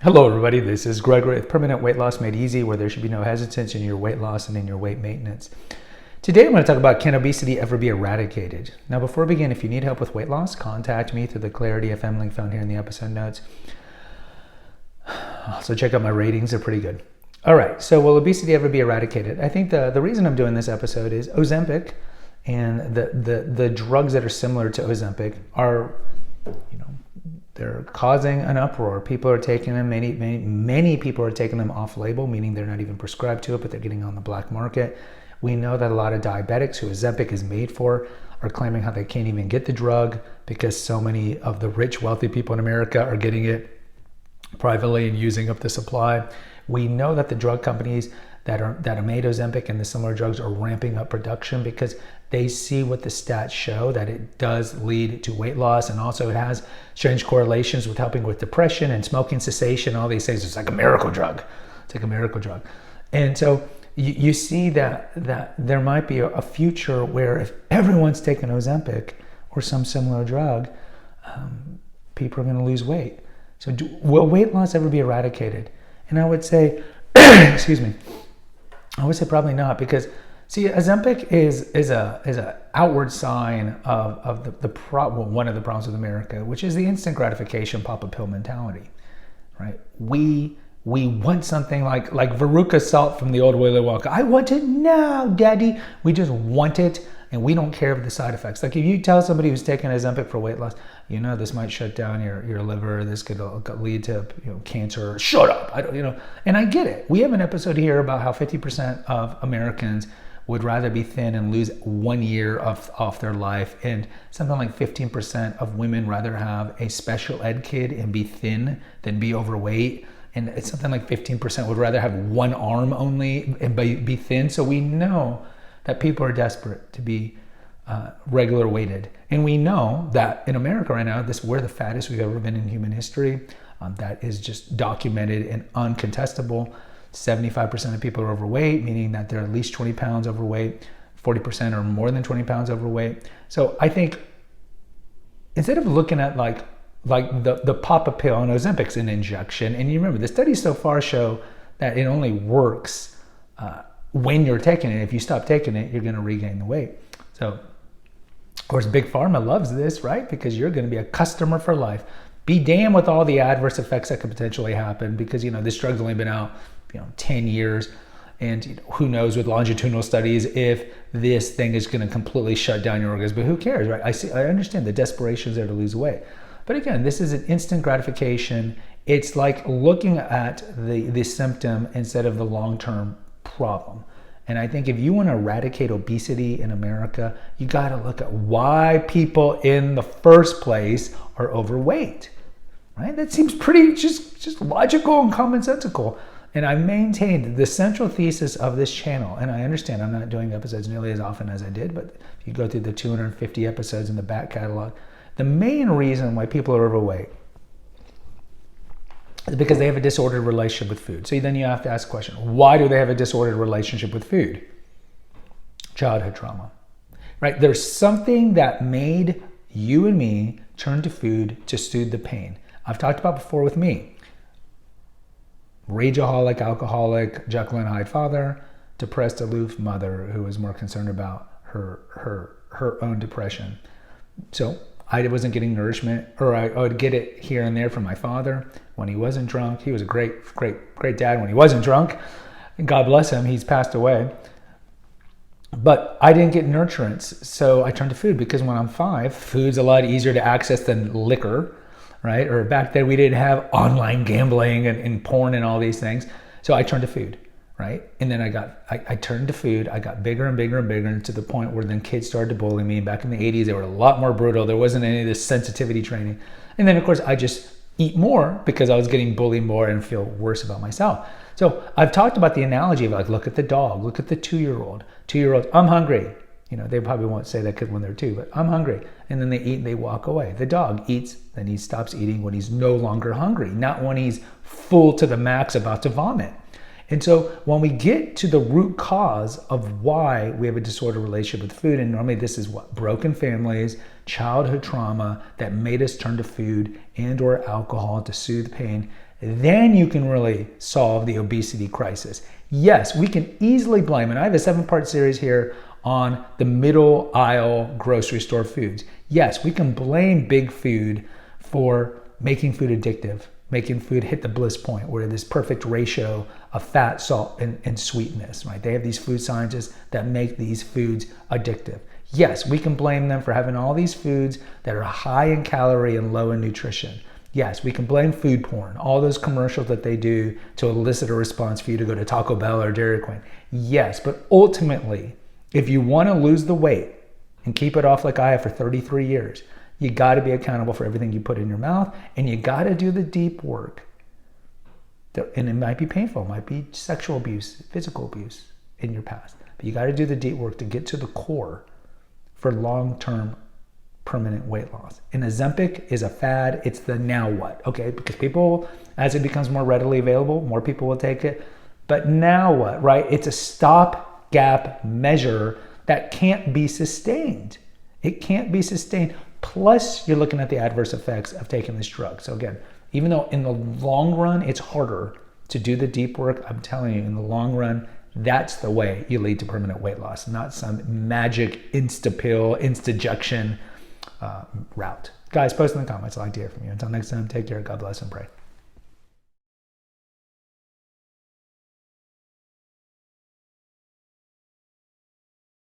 Hello everybody, this is Gregory with Permanent Weight Loss Made Easy, where there should be no hesitance in your weight loss and in your weight maintenance. Today I'm going to talk about, can obesity ever be eradicated? Now before we begin, if you need help with weight loss, contact me through the Clarity FM link found here in the episode notes. Also check out my ratings, they're pretty good. Alright, so will obesity ever be eradicated? I think the reason I'm doing this episode is Ozempic and the drugs that are similar to Ozempic are, they're causing an uproar. People are taking them, many people are taking them off label, meaning they're not even prescribed to it, but they're getting on the black market. We know that a lot of diabetics who Ozempic is made for are claiming how they can't even get the drug because so many of the rich, wealthy people in America are getting it privately and using up the supply. We know that the drug companies that are made Ozempic and the similar drugs are ramping up production because they see what the stats show, that it does lead to weight loss, and also it has strange correlations with helping with depression and smoking cessation, all these things. It's like a miracle drug. It's like a miracle drug. And so you see that there might be a future where if everyone's taking Ozempic or some similar drug, people are going to lose weight. So will weight loss ever be eradicated? And I would say, excuse me, I would say probably not, because see, Ozempic is a outward sign of one of the problems with America, which is the instant gratification pop a pill mentality, right? We want something like Veruca Salt from the old Willy Wonka. I want it now, Daddy. We just want it, and we don't care of the side effects. Like if you tell somebody who's taking Ozempic for weight loss, this might shut down your liver. This could lead to cancer. Shut up. And I get it. We have an episode here about how 50% of Americans would rather be thin and lose 1 year off their life, and something like 15% of women rather have a special ed kid and be thin than be overweight, and it's something like 15% would rather have one arm only and be thin. So we know that people are desperate to be regular weighted, and we know that in America right now, we're the fattest we've ever been in human history. That is just documented and uncontestable. 75% of people are overweight, meaning that they're at least 20 pounds overweight. 40% are more than 20 pounds overweight. So I think instead of looking at like the pop a pill, and Ozempic's an injection, and you remember the studies so far show that it only works when you're taking it. If you stop taking it, you're going to regain the weight. So of course, Big Pharma loves this, right? Because you're going to be a customer for life. Be damned with all the adverse effects that could potentially happen, because this drug's only been out 10 years, and who knows with longitudinal studies if this thing is going to completely shut down your organs. But who cares, right? I understand the desperation is there to lose weight, but again, this is an instant gratification. It's like looking at the symptom instead of the long-term problem. And I think if you want to eradicate obesity in America, you got to look at why people in the first place are overweight, right? That seems pretty just logical and commonsensical. And I maintained the central thesis of this channel, and I understand I'm not doing episodes nearly as often as I did, but if you go through the 250 episodes in the back catalog, the main reason why people are overweight is because they have a disordered relationship with food. So then you have to ask the question, why do they have a disordered relationship with food? Childhood trauma, right? There's something that made you and me turn to food to soothe the pain. I've talked about before with me. Rageaholic, alcoholic, Jekyll and Hyde father, depressed, aloof mother who was more concerned about her own depression. So I wasn't getting nourishment, or I would get it here and there from my father when he wasn't drunk. He was a great dad when he wasn't drunk. And God bless him, he's passed away. But I didn't get nurturance, so I turned to food, because when I'm 5, food's a lot easier to access than liquor. Right? Or back then we didn't have online gambling and porn and all these things. So I turned to food, right? And then I turned to food. I got bigger and bigger and bigger, and to the point where then kids started to bully me. Back in the 80s, they were a lot more brutal. There wasn't any of this sensitivity training. And then of course I just eat more because I was getting bullied more and feel worse about myself. So I've talked about the analogy of like, look at the dog, look at the 2-year-old. 2-year-old, I'm hungry. They probably won't say that when they're 2, but I'm hungry. And then they eat and they walk away. The dog eats, then he stops eating when he's no longer hungry, not when he's full to the max about to vomit. And so when we get to the root cause of why we have a disordered relationship with food, and normally this is what? Broken families, childhood trauma that made us turn to food and or alcohol to soothe pain, then you can really solve the obesity crisis. Yes, we can easily blame, and I have a 7-part series here on the middle aisle grocery store foods. Yes, we can blame big food for making food addictive, making food hit the bliss point where this perfect ratio of fat, salt, and sweetness, right? They have these food scientists that make these foods addictive. Yes, we can blame them for having all these foods that are high in calorie and low in nutrition. Yes, we can blame food porn, all those commercials that they do to elicit a response for you to go to Taco Bell or Dairy Queen. Yes, but ultimately, if you want to lose the weight and keep it off like I have for 33 years, you got to be accountable for everything you put in your mouth, and you got to do the deep work. And it might be painful, it might be sexual abuse, physical abuse in your past, but you got to do the deep work to get to the core for long-term permanent weight loss. And Ozempic is a fad. It's the now what, okay? Because people, as it becomes more readily available, more people will take it. But now what, right? It's a stopgap measure that can't be sustained. It can't be sustained. Plus, you're looking at the adverse effects of taking this drug. So again, even though in the long run, it's harder to do the deep work, I'm telling you, in the long run, that's the way you lead to permanent weight loss, not some magic insta-pill, insta-jection route. Guys, post in the comments. I'd like to hear from you. Until next time, take care. God bless and pray.